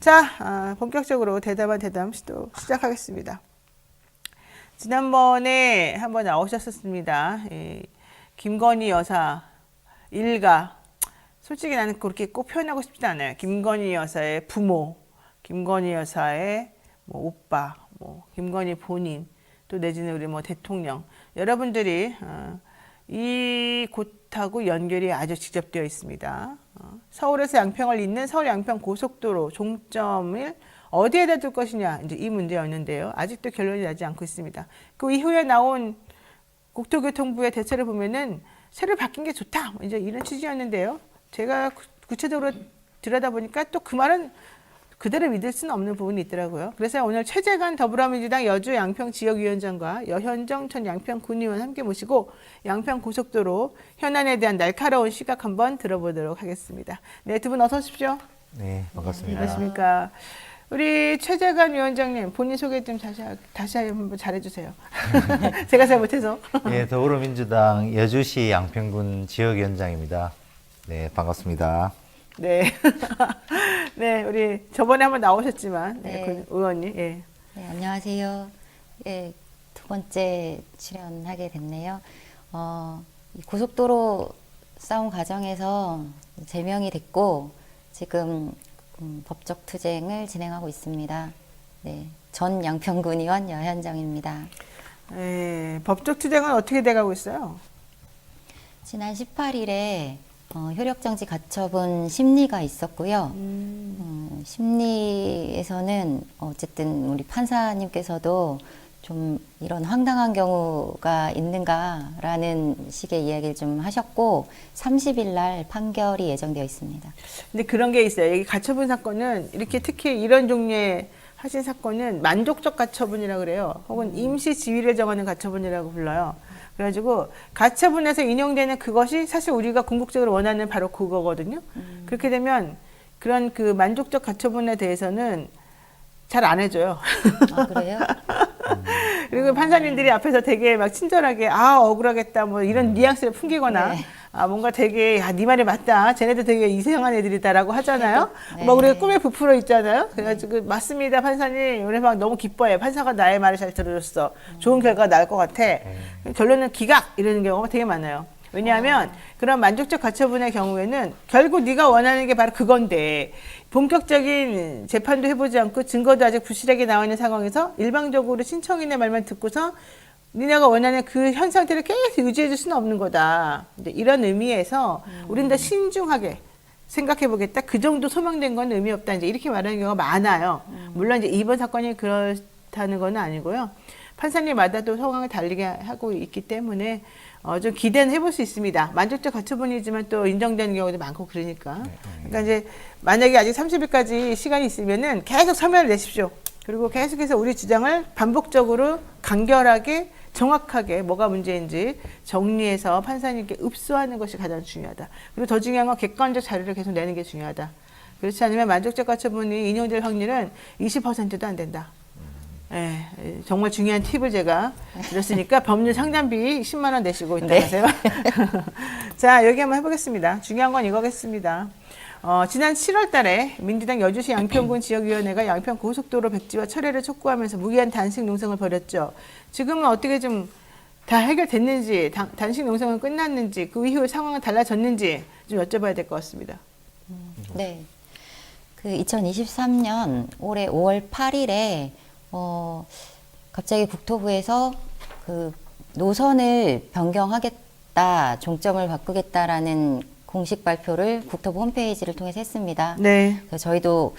자, 본격적으로 대담한 대담 시작하겠습니다. 지난번에 한번 나오셨었습니다. 김건희 여사 일가. 솔직히 나는 그렇게 꼭 표현하고 싶지 않아요. 김건희 여사의 부모, 김건희 여사의 뭐 오빠, 뭐 김건희 본인, 또 내지는 우리 뭐 대통령. 여러분들이 이 곳하고 연결이 아주 직접되어 있습니다. 서울에서 양평을 잇는 서울 양평 고속도로 종점을 어디에다 둘 것이냐, 이제 이 문제였는데요. 아직도 결론이 나지 않고 있습니다. 그 이후에 나온 국토교통부의 대처를 보면은 새로 바뀐 게 좋다, 이제 이런 취지였는데요. 제가 구체적으로 들여다보니까 또 그 말은 그대로 믿을 수는 없는 부분이 있더라고요. 그래서 오늘 최재관 더불어민주당 여주 양평 지역위원장과 여현정 전 양평군의원 함께 모시고 양평 고속도로 현안에 대한 날카로운 시각 한번 들어보도록 하겠습니다. 네, 두 분 어서 오십시오. 네, 반갑습니다. 안녕하십니까. 우리 최재관 위원장님 본인 소개 좀 다시 한번 잘해주세요. 제가 잘 못해서. 네, 더불어민주당 여주시 양평군 지역위원장입니다. 네, 반갑습니다. 네. 네, 우리 저번에 한번 나오셨지만, 네. 네, 의원님, 예. 네, 안녕하세요. 예, 두 번째 출연하게 됐네요. 이 고속도로 싸움 과정에서 제명이 됐고, 지금 법적 투쟁을 진행하고 있습니다. 네, 전 양평군 의원 여현정입니다. 예, 법적 투쟁은 어떻게 돼가고 있어요? 지난 18일에 효력정지 가처분 심리가 있었고요. 심리에서는 어쨌든 우리 판사님께서도 좀 이런 황당한 경우가 있는가라는 식의 이야기를 좀 하셨고 30일 날 판결이 예정되어 있습니다. 근데 그런 게 있어요. 여기 가처분 사건은 이렇게 특히 이런 종류의 하신 사건은 만족적 가처분이라고 그래요. 혹은 임시 지위를 정하는 가처분이라고 불러요. 그래가지고 가처분에서 인용되는 그것이 사실 우리가 궁극적으로 원하는 바로 그거거든요. 그렇게 되면 그런 그 만족적 가처분에 대해서는 잘 안 해줘요. 아, 그래요? 그리고 판사님들이 앞에서 되게 막 친절하게 억울하겠다 뭐 이런 뉘앙스를 풍기거나 네. 뭔가 되게 네 말이 맞다, 쟤네들 되게 이상한 애들이다라고 하잖아요. 네. 막 우리가 꿈에 부풀어 있잖아요. 그래가지고 맞습니다 판사님, 우리 막 너무 기뻐해. 판사가 나의 말을 잘 들어줬어. 좋은 결과가 나올 것 같아. 결론은 기각 이러는 경우가 되게 많아요. 왜냐하면 그런 만족적 가처분의 경우에는 결국 네가 원하는 게 바로 그건데 본격적인 재판도 해보지 않고 증거도 아직 부실하게 나와 있는 상황에서 일방적으로 신청인의 말만 듣고서 니네가 원하는 그 현 상태를 계속 유지해 줄 수는 없는 거다. 이제 이런 의미에서 우리는 더 신중하게 생각해 보겠다. 그 정도 소명된 건 의미 없다. 이제 이렇게 말하는 경우가 많아요. 물론 이제 이번 사건이 그렇다는 건 아니고요. 판사님마다 또 상황을 달리게 하고 있기 때문에 좀 기대는 해볼 수 있습니다. 만족적 가처분이지만 또 인정되는 경우도 많고 그러니까. 그러니까 이제 만약에 아직 30일까지 시간이 있으면은 계속 서면을 내십시오. 그리고 계속해서 우리 주장을 반복적으로 간결하게 정확하게 뭐가 문제인지 정리해서 판사님께 읍수하는 것이 가장 중요하다. 그리고 더 중요한 건 객관적 자료를 계속 내는 게 중요하다. 그렇지 않으면 만족적 가처분이 인용될 확률은 20%도 안 된다. 예, 정말 중요한 팁을 제가 드렸으니까 법률 상담비 10만 원 내시고 있다 하세요. 자, 여기 한번 해보겠습니다. 중요한 건 이거겠습니다. 지난 7월 달에 민주당 여주시 양평군 지역위원회가 양평 고속도로 백지화 철회를 촉구하면서 무기한 단식 농성을 벌였죠. 지금은 어떻게 좀 다 해결됐는지, 단식 농성은 끝났는지, 그 이후 상황은 달라졌는지 좀 여쭤봐야 될 것 같습니다. 네. 그 2023년 올해 5월 8일에 갑자기 국토부에서 그 노선을 변경하겠다, 종점을 바꾸겠다라는 공식 발표를 국토부 홈페이지를 통해서 했습니다. 네. 그래서 저희도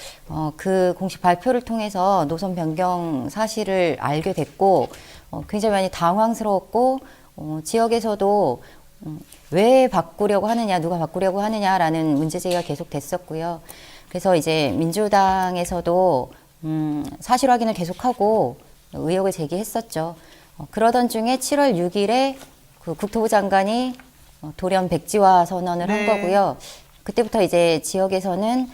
그 공식 발표를 통해서 노선 변경 사실을 알게 됐고 굉장히 많이 당황스러웠고 지역에서도 왜 바꾸려고 하느냐, 누가 바꾸려고 하느냐라는 문제 제기가 계속 됐었고요. 그래서 이제 민주당에서도 사실 확인을 계속하고 의혹을 제기했었죠. 그러던 중에 7월 6일에 그 국토부 장관이 돌연 백지화 선언을 한 거고요. 그때부터 이제 지역에서는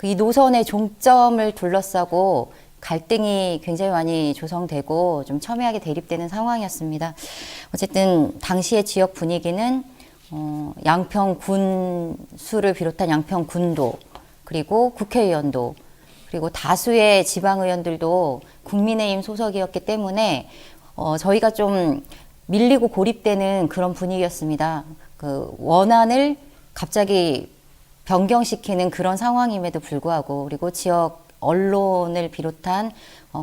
이 노선의 종점을 둘러싸고 갈등이 굉장히 많이 조성되고 좀 첨예하게 대립되는 상황이었습니다. 어쨌든 당시의 지역 분위기는 양평 군수를 비롯한 양평 군도 그리고 국회의원도 그리고 다수의 지방 의원들도 국민의힘 소속이었기 때문에 저희가 좀 밀리고 고립되는 그런 분위기였습니다. 그 원안을 갑자기 변경시키는 그런 상황임에도 불구하고, 그리고 지역 언론을 비롯한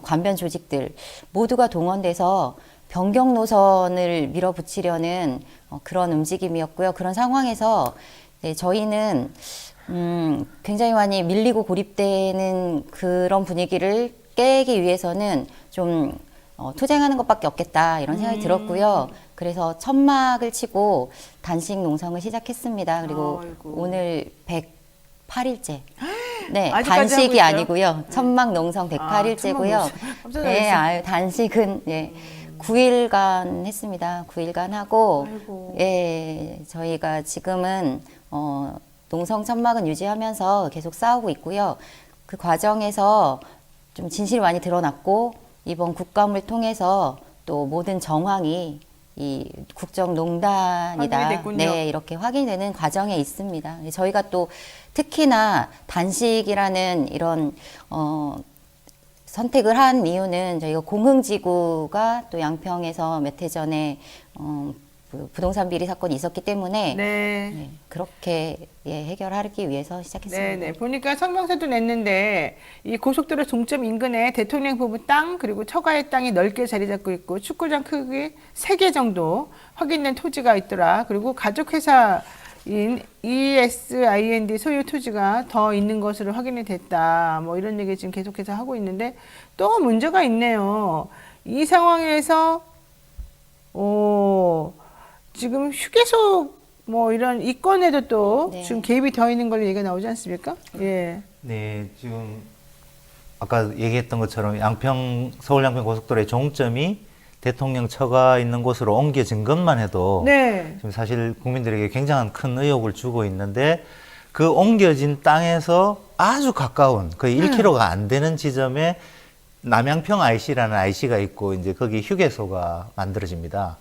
관변 조직들 모두가 동원돼서 변경 노선을 밀어붙이려는 그런 움직임이었고요. 그런 상황에서 네, 저희는 굉장히 많이 밀리고 고립되는 그런 분위기를 깨기 위해서는 좀 투쟁하는 것밖에 없겠다 이런 생각이 들었고요. 그래서 천막을 치고 단식 농성을 시작했습니다. 그리고 아이고. 오늘 108일째. 네, 아직까지 하고 단식이 있어요? 아니고요. 천막 농성 108일째고요. 깜짝 네, 놀랐어. 아유, 단식은 예. 9일간 했습니다. 9일간 하고, 아이고. 예, 저희가 지금은, 농성 천막은 유지하면서 계속 싸우고 있고요. 그 과정에서 좀 진실이 많이 드러났고, 이번 국감을 통해서 또 모든 정황이 이 국정농단이다. 확인이 됐군요. 네, 이렇게 확인되는 과정에 있습니다. 저희가 또 특히나 단식이라는 이런, 선택을 한 이유는 저희가 공흥지구가 또 양평에서 몇 해 전에 부동산 비리 사건이 있었기 때문에 네. 네, 그렇게 예, 해결하기 위해서 시작했습니다. 네네. 보니까 성명서도 냈는데 이 고속도로 종점 인근에 대통령 부부 땅 그리고 처가의 땅이 넓게 자리 잡고 있고 축구장 크기 3개 정도 확인된 토지가 있더라. 그리고 가족회사인 ESIND 소유 토지가 더 있는 것으로 확인이 됐다. 뭐 이런 얘기 지금 계속해서 하고 있는데 또 문제가 있네요. 이 상황에서 지금 휴게소 뭐 이런 이권에도 또 네. 지금 개입이 더 있는 걸로 얘기가 나오지 않습니까? 예. 네, 지금 아까 얘기했던 것처럼 서울 양평 고속도로의 종점이 대통령 처가 있는 곳으로 옮겨진 것만 해도 네. 지금 사실 국민들에게 굉장한 큰 의혹을 주고 있는데, 그 옮겨진 땅에서 아주 가까운 거의 1km가 안 되는 지점에 남양평 IC라는 IC가 있고 이제 거기 휴게소가 만들어집니다.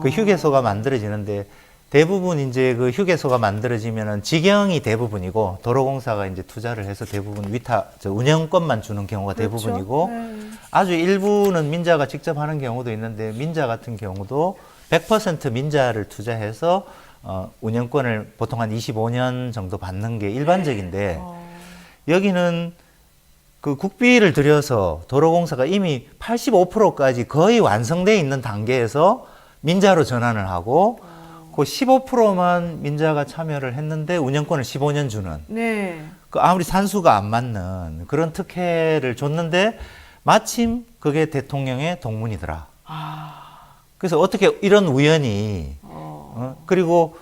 그 휴게소가 만들어지는데 대부분 이제 그 휴게소가 만들어지면은 직영이 대부분이고 도로공사가 이제 투자를 해서 대부분 운영권만 주는 경우가 그렇죠. 대부분이고, 네. 아주 일부는 민자가 직접 하는 경우도 있는데, 민자 같은 경우도 100% 민자를 투자해서 운영권을 보통 한 25년 정도 받는 게 일반적인데, 여기는 그 국비를 들여서 도로공사가 이미 85%까지 거의 완성돼 있는 단계에서 민자로 전환을 하고, 그 15%만 민자가 참여를 했는데 운영권을 15년 주는, 네. 그 아무리 산수가 안 맞는 그런 특혜를 줬는데 마침 그게 대통령의 동문이더라. 그래서 어떻게 이런 우연이 그리고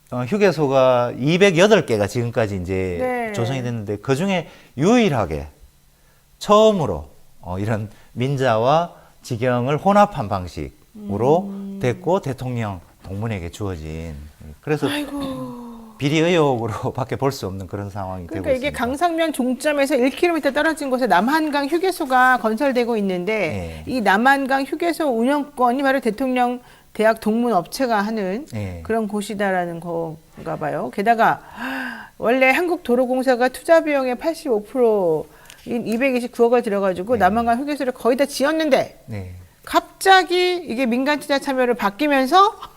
휴게소가 208개가 지금까지 이제 네. 조성이 됐는데, 그 중에 유일하게 처음으로 이런 민자와 직영을 혼합한 방식으로 됐고 대통령 동문에게 주어진, 그래서 비리 의혹으로밖에 볼 수 없는 그런 상황이 그러니까 되고 이게 있습니다. 강상면 종점에서 1km 떨어진 곳에 남한강 휴게소가 건설되고 있는데 네. 이 남한강 휴게소 운영권이 바로 대통령 대학 동문 업체가 하는 네. 그런 곳이다라는 건가 봐요. 게다가 원래 한국도로공사가 투자 비용의 85%인 229억을 들여가지고 남한강 휴게소를 거의 다 지었는데 네. 갑자기 이게 민간 투자 참여를 바뀌면서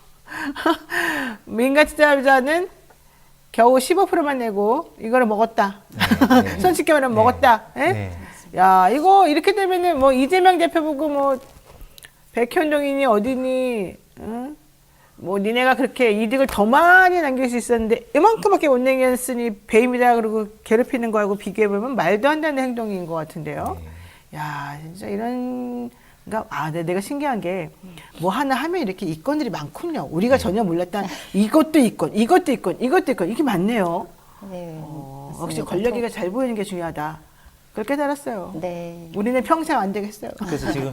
민간 투자자는 겨우 15%만 내고 이거를 먹었다. 네. 손쉽게 말하면 네. 먹었다. 예? 네. 야, 이거 이렇게 되면은 뭐 이재명 대표 보고 뭐 백현동이니 어디니, 응? 뭐 니네가 그렇게 이득을 더 많이 남길 수 있었는데 이만큼밖에 못 남겼으니 배임이다 그러고 괴롭히는 거하고 비교해보면 말도 안 되는 행동인 것 같은데요. 야, 진짜 이런, 그러니까 내가 신기한 게 뭐 하나 하면 이렇게 이건들이 많군요. 우리가 전혀 몰랐던 이것도 이건, 이것도 이건, 이것도 이건, 이게 많네요. 네, 역시 맞습니다. 권력이가 잘 보이는 게 중요하다. 그걸 깨달았어요. 네. 우리는 평생 안 되겠어요. 그래서 지금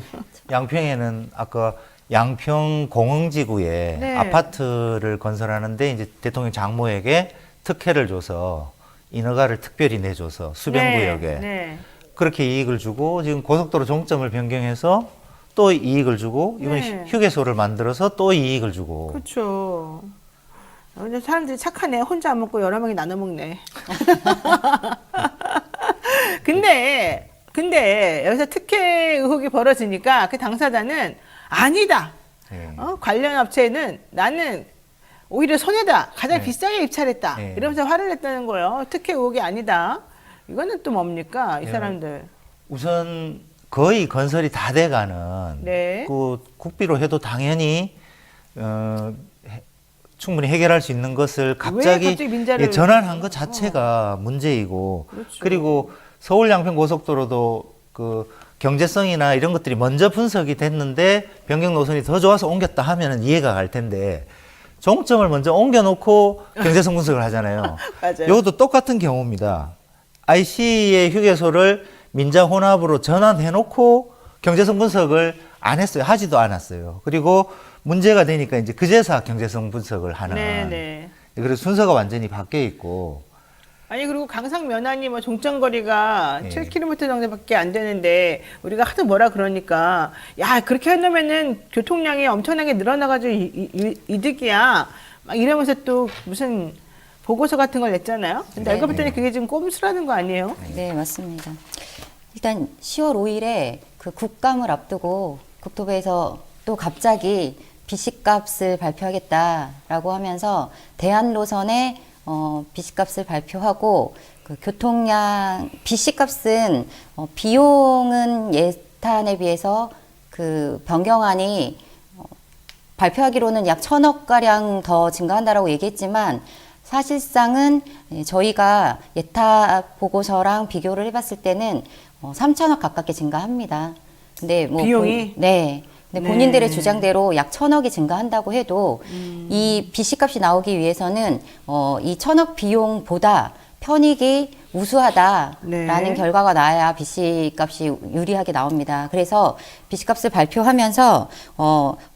양평에는 아까 양평 공흥지구에 네. 아파트를 건설하는데 이제 대통령 장모에게 특혜를 줘서 인허가를 특별히 내줘서 수변구역에 네. 그렇게 이익을 주고, 지금 고속도로 종점을 변경해서 또 이익을 주고, 이번 네. 휴게소를 만들어서 또 이익을 주고. 그렇죠. 근데 사람들이 착하네. 혼자 안 먹고 여러 명이 나눠 먹네. 근데 여기서 특혜 의혹이 벌어지니까 그 당사자는 아니다. 네. 관련 업체는 나는 오히려 손해다. 가장 네. 비싸게 입찰했다. 네. 이러면서 화를 냈다는 거예요. 특혜 의혹이 아니다. 이거는 또 뭡니까? 이 네. 사람들. 우선 거의 건설이 다 돼가는 네. 그 국비로 해도 당연히 충분히 해결할 수 있는 것을 갑자기 민자를 전환한 것 자체가 문제이고 그렇죠. 그리고 서울 양평 고속도로도 그 경제성이나 이런 것들이 먼저 분석이 됐는데 변경 노선이 더 좋아서 옮겼다 하면은 이해가 갈 텐데 종점을 먼저 옮겨놓고 경제성 분석을 하잖아요. 맞아요. 이것도 똑같은 경우입니다. IC의 휴게소를 민자 혼합으로 전환해놓고 경제성 분석을 안 했어요. 하지도 않았어요. 그리고 문제가 되니까 이제 그제서 경제성 분석을 하는. 네네. 그래서 순서가 완전히 바뀌어 있고. 아니 그리고 강상 면환이 뭐 종점거리가 네. 7km 정도밖에 안 되는데 우리가 하도 뭐라 그러니까 야 그렇게 해놓으면은 교통량이 엄청나게 늘어나가지고 이득이야 막 이러면서 또 무슨 보고서 같은 걸 냈잖아요. 근데 알고 봤더니 그게 지금 꼼수라는 거 아니에요? 네, 맞습니다. 일단 10월 5일에 그 국감을 앞두고 국토부에서 또 갑자기 BC값을 발표하겠다라고 하면서 대한노선의 BC값을 발표하고 그 교통량 BC값은 비용은 예탄에 비해서 그 변경안이 발표하기로는 약 1,000억 가량 더 증가한다라고 얘기했지만 사실상은 저희가 예타 보고서랑 비교를 해봤을 때는 3,000억 가깝게 증가합니다. 근데 뭐 비용이? 네. 근데 네. 본인들의 주장대로 약 1,000억이 증가한다고 해도 이 BC값이 나오기 위해서는 이 1,000억 비용보다 편익이 우수하다라는 네. 결과가 나야 BC값이 유리하게 나옵니다. 그래서 BC값을 발표하면서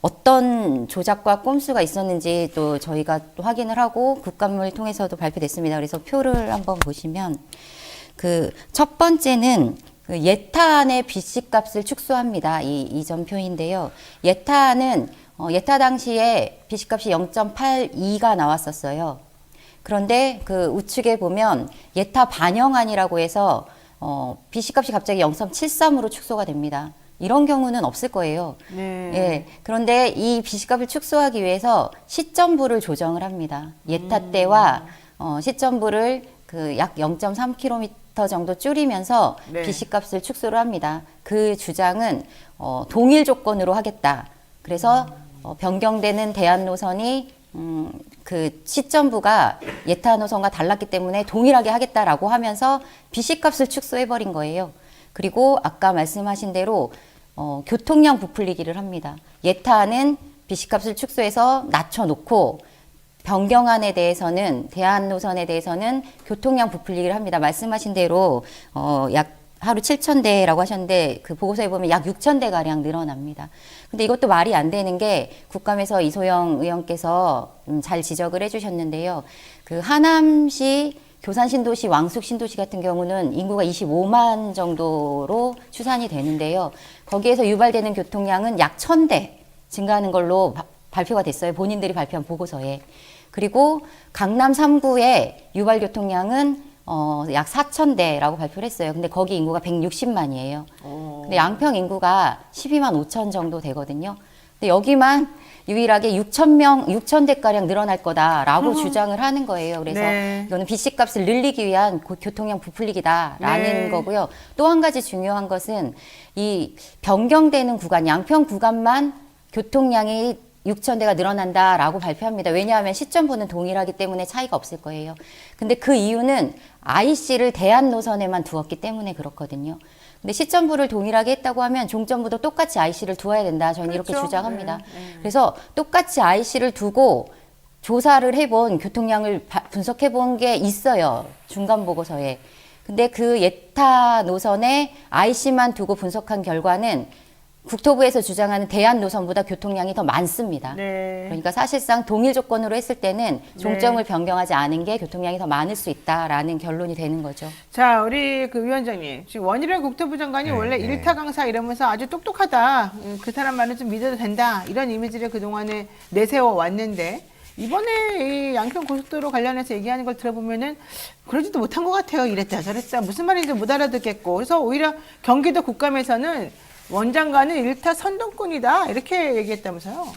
어떤 조작과 꼼수가 있었는지 또 저희가 또 확인을 하고 국감을 통해서도 발표됐습니다. 그래서 표를 한번 보시면 그 첫 번째는 그 예타안의 BC값을 축소합니다. 이 이전 표인데요. 예타안은 예타 당시에 BC값이 0.82가 나왔었어요. 그런데 그 우측에 보면 예타 반영안이라고 해서 BC값이 갑자기 0.73으로 축소가 됩니다. 이런 경우는 없을 거예요. 네. 예. 그런데 이 BC값을 축소하기 위해서 시점부를 조정을 합니다. 예타 때와 시점부를 그 약 0.3km 정도 줄이면서 네. BC값을 축소를 합니다. 그 주장은 동일 조건으로 하겠다. 그래서 변경되는 대한노선이 그 시점부가 예타 노선과 달랐기 때문에 동일하게 하겠다라고 하면서 BC값을 축소해버린 거예요. 그리고 아까 말씀하신 대로 교통량 부풀리기를 합니다. 예타는 BC값을 축소해서 낮춰놓고 변경안에 대해서는 대한노선에 대해서는 교통량 부풀리기를 합니다. 말씀하신 대로 약 하루 7,000대라고 하셨는데 그 보고서에 보면 약 6,000대 가량 늘어납니다. 근데 이것도 말이 안 되는 게 국감에서 이소영 의원께서 잘 지적을 해주셨는데요. 그 하남시 교산신도시, 왕숙신도시 같은 경우는 인구가 25만 정도로 추산이 되는데요. 거기에서 유발되는 교통량은 약 1,000대 증가하는 걸로 발표가 됐어요. 본인들이 발표한 보고서에. 그리고 강남 3구의 유발 교통량은 약 4,000대라고 발표를 했어요. 근데 거기 인구가 160만이에요. 근데 양평 인구가 12만 5천 정도 되거든요. 근데 여기만 유일하게 6,000대가량 늘어날 거다라고 주장을 하는 거예요. 그래서 네. 이거는 BC값을 늘리기 위한 교통량 부풀리기다라는 네. 거고요. 또 한 가지 중요한 것은 이 변경되는 구간, 양평 구간만 교통량이 6,000대가 늘어난다라고 발표합니다. 왜냐하면 시점부는 동일하기 때문에 차이가 없을 거예요. 근데 그 이유는 IC를 대한노선에만 두었기 때문에 그렇거든요. 근데 시점부를 동일하게 했다고 하면 종점부도 똑같이 IC를 두어야 된다. 저희는 그렇죠. 이렇게 주장합니다. 네. 그래서 똑같이 IC를 두고 조사를 해본 교통량을 분석해본 게 있어요. 중간 보고서에. 근데 그 예타 노선에 IC만 두고 분석한 결과는 국토부에서 주장하는 대한노선보다 교통량이 더 많습니다. 네. 그러니까 사실상 동일 조건으로 했을 때는 종점을 변경하지 않은 게 교통량이 더 많을 수 있다라는 결론이 되는 거죠. 자, 우리 그 위원장님. 지금 원희룡 국토부 장관이 네, 원래 네. 일타 강사 이러면서 아주 똑똑하다. 그 사람 말은 좀 믿어도 된다. 이런 이미지를 그동안에 내세워 왔는데 이번에 이 양평 고속도로 관련해서 얘기하는 걸 들어보면은 그러지도 못한 것 같아요. 이랬다 저랬다 무슨 말인지 못 알아듣겠고 그래서 오히려 경기도 국감에서는 원장관은 일타 선동꾼이다 이렇게 얘기했다면서요.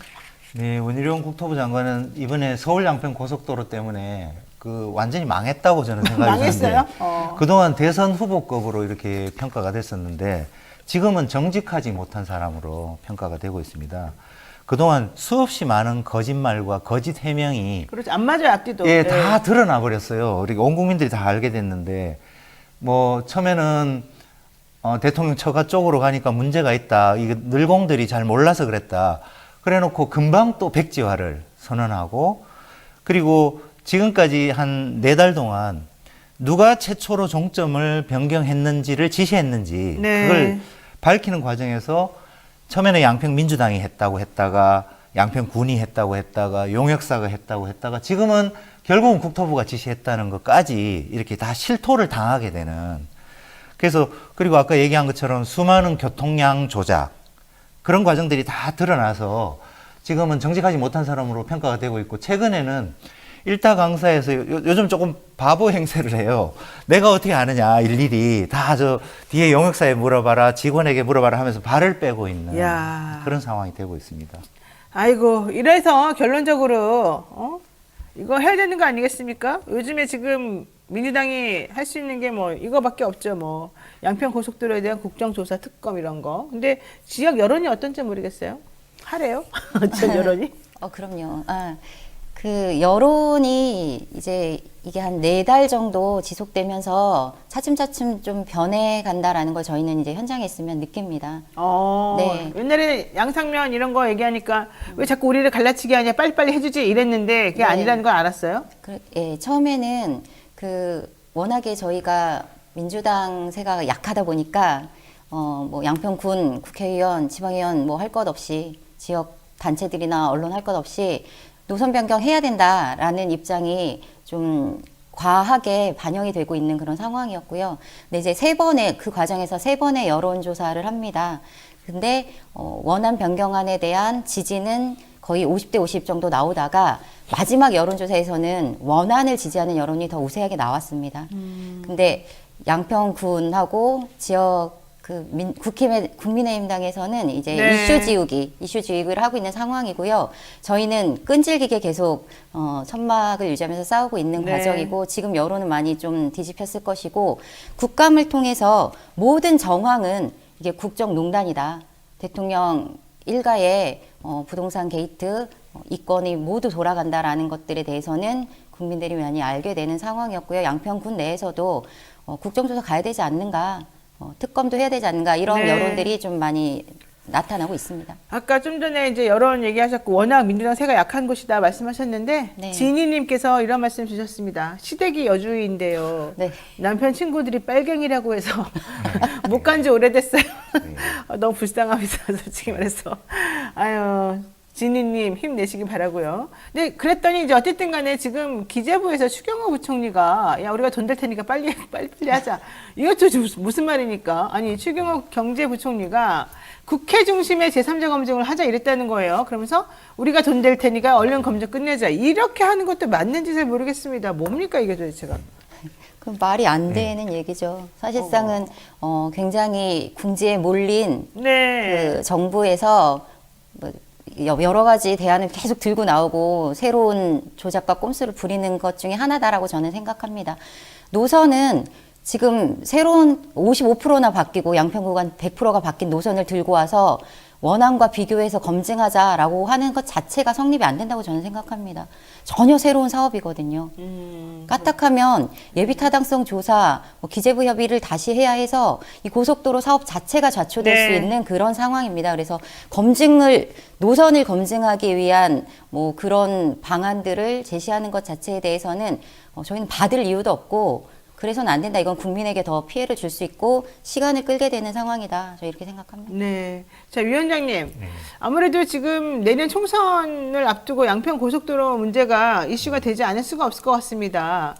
네, 원희룡 국토부 장관은 이번에 서울 양평 고속도로 때문에 그 완전히 망했다고 저는 생각이 망했어요? 드는데 그동안 대선 후보급으로 이렇게 평가가 됐었는데 지금은 정직하지 못한 사람으로 평가가 되고 있습니다. 그동안 수없이 많은 거짓말과 거짓 해명이 그렇죠. 안 맞아요 앞뒤도. 예, 네. 다 드러나 버렸어요. 우리 온 국민들이 다 알게 됐는데 뭐 처음에는 대통령 처가 쪽으로 가니까 문제가 있다. 이게 늘공들이 잘 몰라서 그랬다. 그래놓고 금방 또 백지화를 선언하고 그리고 지금까지 한 4달 동안 누가 최초로 종점을 변경했는지를 지시했는지 네. 그걸 밝히는 과정에서 처음에는 양평 민주당이 했다고 했다가 양평 군이 했다고 했다가 용역사가 했다고 했다가 지금은 결국은 국토부가 지시했다는 것까지 이렇게 다 실토를 당하게 되는 그래서 그리고 아까 얘기한 것처럼 수많은 교통량 조작 그런 과정들이 다 드러나서 지금은 정직하지 못한 사람으로 평가가 되고 있고 최근에는 일타 강사에서 요즘 조금 바보 행세를 해요. 내가 어떻게 아느냐 일일이 다 저 뒤에 용역사에 물어봐라 직원에게 물어봐라 하면서 발을 빼고 있는 야. 그런 상황이 되고 있습니다. 아이고 이래서 결론적으로 이거 해야 되는 거 아니겠습니까? 요즘에 지금 민주당이 할 수 있는 게 뭐 이거밖에 없죠. 뭐 양평 고속도로에 대한 국정조사 특검 이런 거. 근데 지역 여론이 어떤지 모르겠어요. 하래요? 지역 여론이? 그럼요. 그 여론이 이제 이게 한 4달 정도 지속되면서 차츰차츰 좀 변해간다라는 걸 저희는 이제 현장에 있으면 느낍니다. 네. 옛날에 양상면 이런 거 얘기하니까 왜 자꾸 우리를 갈라치게 하냐 빨리빨리 해주지 이랬는데 그게 네. 아니라는 걸 알았어요? 예, 처음에는 그 워낙에 저희가 민주당 세가 약하다 보니까 뭐 양평군 국회의원, 지방의원 뭐 할 것 없이 지역 단체들이나 언론 할 것 없이 노선 변경해야 된다라는 입장이 좀 과하게 반영이 되고 있는 그런 상황이었고요. 근데 이제 그 과정에서 3번의 여론조사를 합니다. 근데 원안 변경안에 대한 지지는 거의 50대 50 정도 나오다가 마지막 여론조사에서는 원안을 지지하는 여론이 더 우세하게 나왔습니다. 근데 양평군하고 지역 국민의힘당에서는 이제 네. 이슈 지우기를 하고 있는 상황이고요. 저희는 끈질기게 계속 천막을 유지하면서 싸우고 있는 네. 과정이고 지금 여론은 많이 좀 뒤집혔을 것이고 국감을 통해서 모든 정황은 이게 국정농단이다. 대통령 일가의 부동산 게이트 이권이 모두 돌아간다라는 것들에 대해서는 국민들이 많이 알게 되는 상황이었고요. 양평군 내에서도 국정조사 가야 되지 않는가. 특검도 해야 되지 않는가 이런 네. 여론들이 좀 많이 나타나고 있습니다. 아까 좀 전에 이제 여론 얘기하셨고 워낙 민주당 세가 약한 곳이다 말씀하셨는데 네. 진희님께서 이런 말씀 주셨습니다. 시댁이 여주인데요. 네. 남편 친구들이 빨갱이라고 해서 못 간 지 오래됐어요. 너무 불쌍합니다. 솔직히 말해서. 아유. 진희님 힘내시기 바라고요. 근데 그랬더니 이제 어쨌든 간에 지금 기재부에서 추경호 부총리가 야 우리가 돈 될 테니까 빨리 하자. 이것도 무슨 말이니까. 아니 추경호 경제부총리가 국회 중심의 제3자 검증을 하자 이랬다는 거예요. 그러면서 우리가 돈 될 테니까 얼른 검증 끝내자. 이렇게 하는 것도 맞는지 잘 모르겠습니다. 뭡니까 이게 도대체가. 그 말이 안 되는 얘기죠. 사실상은 굉장히 궁지에 몰린 네. 그 정부에서 뭐 여러 가지 대안을 계속 들고 나오고 새로운 조작과 꼼수를 부리는 것 중에 하나다라고 저는 생각합니다. 노선은 지금 새로운 55%나 바뀌고 양평구간 100%가 바뀐 노선을 들고 와서 원안과 비교해서 검증하자라고 하는 것 자체가 성립이 안 된다고 저는 생각합니다. 전혀 새로운 사업이거든요. 까딱하면 예비타당성 조사, 기재부 협의를 다시 해야 해서 이 고속도로 사업 자체가 좌초될 네. 수 있는 그런 상황입니다. 그래서 노선을 검증하기 위한 뭐 그런 방안들을 제시하는 것 자체에 대해서는 저희는 받을 이유도 없고 그래서는 안 된다. 이건 국민에게 더 피해를 줄 수 있고 시간을 끌게 되는 상황이다. 저 이렇게 생각합니다. 네. 자, 위원장님. 아무래도 지금 내년 총선을 앞두고 양평 고속도로 문제가 이슈가 되지 않을 수가 없을 것 같습니다.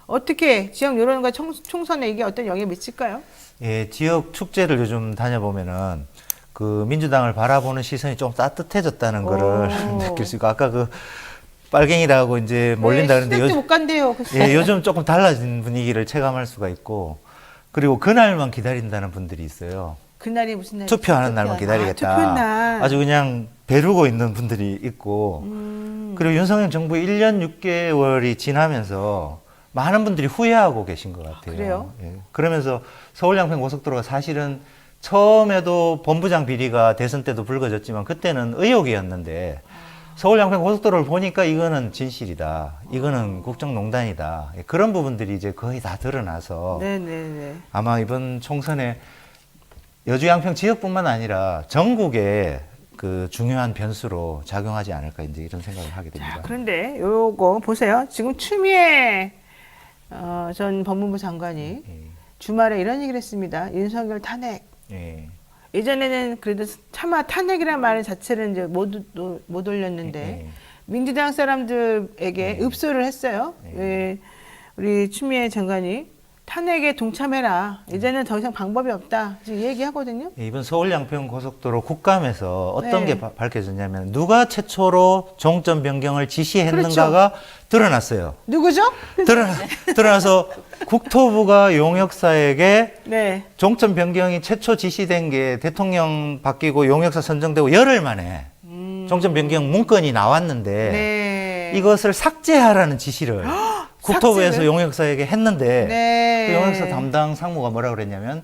어떻게 지역 여론과 총선에 이게 어떤 영향을 미칠까요? 예, 지역 축제를 요즘 다녀보면은 그 민주당을 바라보는 시선이 좀 따뜻해졌다는 거를 느낄 수 있고 아까 그 빨갱이라고 이제 몰린다 그러는데 시댁도 못 간대요. 글쎄. 예, 요즘 조금 달라진 분위기를 체감할 수가 있고 그리고 그날만 기다린다는 분들이 있어요. 그날이 무슨 날이죠? 투표하는 날만 기다리겠다. 투표 날. 아주 그냥 배르고 있는 분들이 있고 그리고 윤석열 정부 1년 6개월이 지나면서 많은 분들이 후회하고 계신 것 같아요. 그래요? 예. 그러면서 서울 양평 고속도로가 사실은 처음에도 본부장 비리가 대선 때도 불거졌지만 그때는 의혹이었는데 서울 양평 고속도로를 보니까 이거는 진실이다. 이거는 국정농단이다. 예, 그런 부분들이 이제 거의 다 드러나서 네네네. 아마 이번 총선에 여주 양평 지역뿐만 아니라 전국에 그 중요한 변수로 작용하지 않을까 이제 이런 생각을 하게 됩니다. 자, 그런데 요거 보세요. 지금 추미애 전 법무부 장관이 주말에 이런 얘기를 했습니다. 윤석열 탄핵. 예. 예전에는 그래도 차마 탄핵이라는 말 자체를 이제 못 올렸는데 예. 민주당 사람들에게 읍소를 했어요. 왜 우리 추미애 장관이 탄핵에 동참해라. 이제는 더 이상 방법이 없다. 지금 얘기하거든요. 예, 이번 서울 양평 고속도로 국감에서 어떤 네. 게 밝혀졌냐면 누가 최초로 종점 변경을 지시했는가가 드러났어요. 누구죠? 드러나서 국토부가 용역사에게 네. 종점 변경이 최초 지시된 게 대통령 바뀌고 용역사 선정되고 열흘 만에 종점 변경 문건이 나왔는데 네. 이것을 삭제하라는 지시를 국토부에서 삭제를? 용역사에게 했는데 네. 그 용역사 담당 상무가 뭐라고 그랬냐면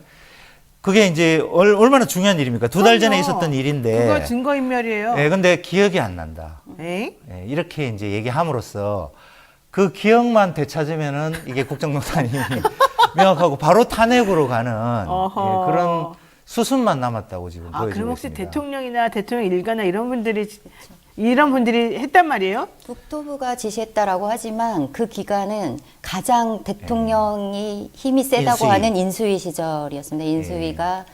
그게 이제 얼마나 중요한 일입니까? 두 달 전에 그럼요. 있었던 일인데 그거 증거인멸이에요. 예, 근데 기억이 안 난다. 에이? 예, 이렇게 이제 얘기함으로써 그 기억만 되찾으면은 이게 국정농단이 명확하고 바로 탄핵으로 가는 어허. 예, 그런 수순만 남았다고 지금 보여지고 그럼 혹시 있습니다. 대통령이나 대통령 일가나 이런 분들이 했단 말이에요? 국토부가 지시했다라고 하지만 그 기간은 가장 대통령이 힘이 세다고 인수위. 하는 인수위 시절이었습니다. 인수위가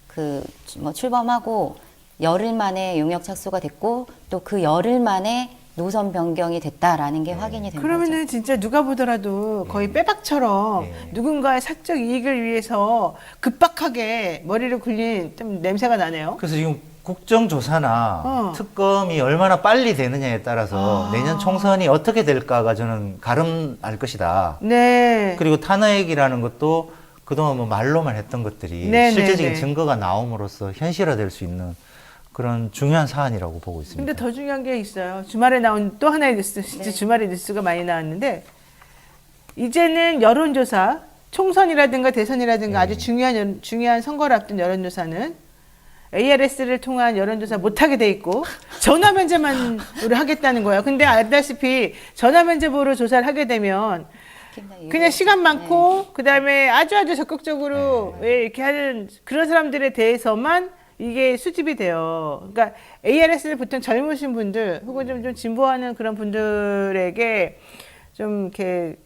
그 뭐 출범하고 열흘 만에 용역 착수가 됐고 또 그 열흘 만에 노선 변경이 됐다라는 게 확인이 된 거죠. 그러면은 진짜 누가 보더라도 거의 빼박처럼 누군가의 사적 이익을 위해서 급박하게 머리를 굴린 좀 냄새가 나네요. 그래서 지금 국정조사나 특검이 얼마나 빨리 되느냐에 따라서 내년 총선이 어떻게 될까가 저는 가름할 것이다. 네. 그리고 탄핵이라는 것도 그동안 뭐 말로만 했던 것들이 네, 실제적인 네, 네. 증거가 나옴으로써 현실화될 수 있는 그런 중요한 사안이라고 보고 있습니다. 근데 더 중요한 게 있어요. 주말에 나온 또 하나의 뉴스, 진짜 주말에 뉴스가 많이 나왔는데 이제는 여론조사, 총선이라든가 대선이라든가 아주 중요한 선거를 앞둔 여론조사는 ARS를 통한 여론조사 못하게 돼 있고 전화 면접만으로 하겠다는 거예요. 근데 알다시피 전화 면접으로 조사를 하게 되면 그냥 시간 많고 그다음에 아주 적극적으로 왜 이렇게 하는 그런 사람들에 대해서만 이게 수집이 돼요. 그러니까 ARS를 보통 젊으신 분들 혹은 좀 진보하는 그런 분들에게 좀 이렇게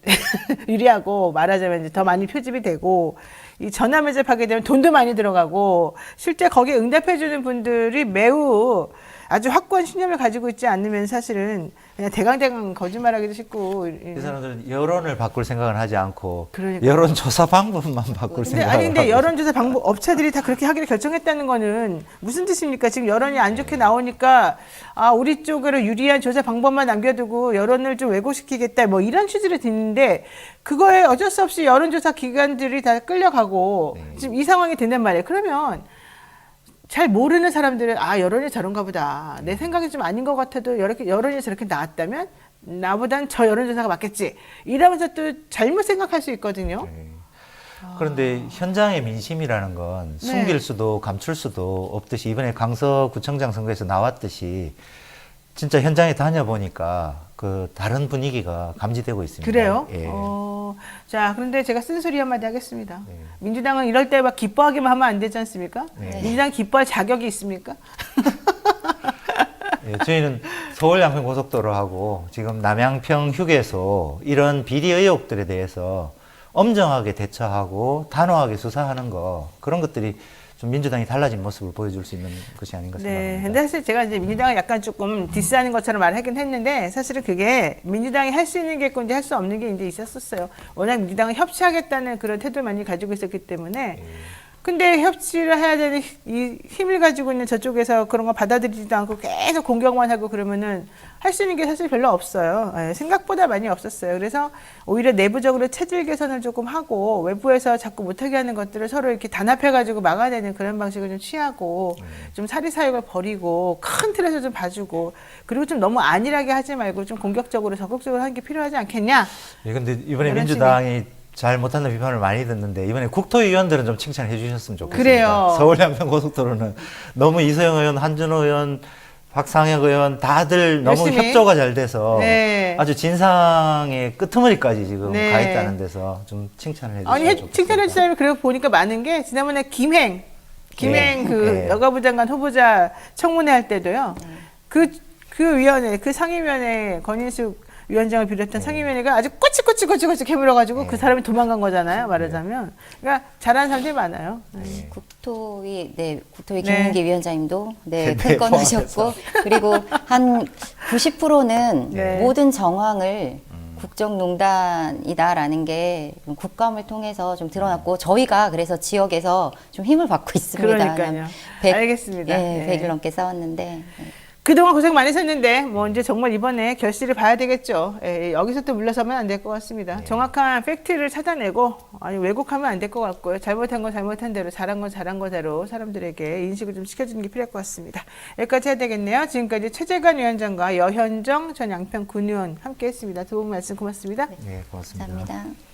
유리하고 말하자면 이제 더 많이 표집이 되고 이 전화 면접하게 되면 돈도 많이 들어가고 실제 거기에 응답해주는 분들이 매우 아주 확고한 신념을 가지고 있지 않으면 사실은 그냥 대강대강 거짓말하기도 쉽고 이 사람들은 여론을 바꿀 생각을 하지 않고 그러니까요. 여론조사 방법만 바꿀 근데 생각을 아니 근데 하고 여론조사 방법 업체들이 다 그렇게 하기로 결정했다는 거는 무슨 뜻입니까? 지금 여론이 안 좋게 나오니까 아 우리 쪽으로 유리한 조사 방법만 남겨두고 여론을 좀 왜곡시키겠다 뭐 이런 취지를 듣는데 그거에 어쩔 수 없이 여론조사 기관들이 다 끌려가고 지금 이 상황이 된단 말이에요. 그러면 잘 모르는 사람들은 아 여론이 저런가 보다 내 생각이 좀 아닌 것 같아도 이렇게 여론이 저렇게 나왔다면 나보단 저 여론조사가 맞겠지 이러면서 또 잘못 생각할 수 있거든요. 그런데 현장의 민심이라는 건 숨길 수도 감출 수도 없듯이 이번에 강서구청장 선거에서 나왔듯이 진짜 현장에 다녀보니까 그 다른 분위기가 감지되고 있습니다. 그래요? 예. 자, 그런데 제가 쓴소리 한마디 하겠습니다. 민주당은 이럴 때 막 기뻐하기만 하면 안 되지 않습니까? 민주당 기뻐할 자격이 있습니까? 예, 저희는 서울 양평 고속도로하고 지금 남양평 휴게소 이런 비리 의혹들에 대해서 엄정하게 대처하고 단호하게 수사하는 거 그런 것들이 좀 민주당이 달라진 모습을 보여줄 수 있는 것이 아닌가 네. 생각합니다. 근데 사실 제가 이제 민주당을 약간 조금 디스하는 것처럼 말하긴 했는데 사실은 그게 민주당이 할 수 있는 게 있고 이제 할 수 없는 게 이제 있었었어요. 워낙 민주당은 협치하겠다는 그런 태도를 많이 가지고 있었기 때문에 근데 협치를 해야 되는 이 힘을 가지고 있는 저쪽에서 그런 거 받아들이지도 않고 계속 공격만 하고 그러면은 할 수 있는 게 사실 별로 없어요. 예, 생각보다 많이 없었어요. 그래서 오히려 내부적으로 체질 개선을 조금 하고 외부에서 자꾸 못하게 하는 것들을 서로 이렇게 단합해가지고 막아내는 그런 방식을 좀 취하고 좀 사리사욕을 버리고 큰 틀에서 좀 봐주고 그리고 좀 너무 안일하게 하지 말고 좀 공격적으로 적극적으로 하는 게 필요하지 않겠냐? 예, 근데 이번에 이런 민주당이 잘 못한다는 비판을 많이 듣는데 이번에 국토위원들은 좀 칭찬해 주셨으면 좋겠습니다. 그래요. 서울 양평고속도로는 너무 이소영 의원, 한준호 의원, 박상혁 의원 다들 너무 열심히. 협조가 잘 돼서 네. 아주 진상의 끄트머리까지 지금 네. 가 있다는 데서 좀 칭찬을 해주시면 아니 좋겠습니다. 칭찬해 주시면 그리고 보니까 많은 게 지난번에 김행 그 네. 여가부 장관 후보자 청문회 할 때도요. 그 위원회 그 상임위원회 권인숙 위원장을 비롯한 상임위원회가 아주 꼬치꼬치 캐물어가지고 그 사람이 도망간 거잖아요. 말하자면 그러니까 잘하는 사람들이 많아요. 국토위 네. 김민기 위원장님도 네, 큰 건 하셨고 그리고 한 90%는 네. 모든 정황을 국정농단이다라는 게 국감을 통해서 좀 드러났고 저희가 그래서 지역에서 좀 힘을 받고 있습니다. 그러니까요. 알겠습니다. 예, 네. 100일 넘게 싸웠는데 그동안 고생 많으셨는데 뭐 이제 정말 이번에 결실을 봐야 되겠죠. 예, 여기서 또 물러서면 안 될 것 같습니다. 정확한 팩트를 찾아내고 아니 왜곡하면 안 될 것 같고요. 잘못한 건 잘못한 대로 잘한 건 잘한 거대로 사람들에게 인식을 좀 시켜주는 게 필요할 것 같습니다. 여기까지 해야 되겠네요. 지금까지 최재관 위원장과 여현정 전 양평군 의원 함께했습니다. 두 분 말씀 고맙습니다. 네, 고맙습니다. 감사합니다.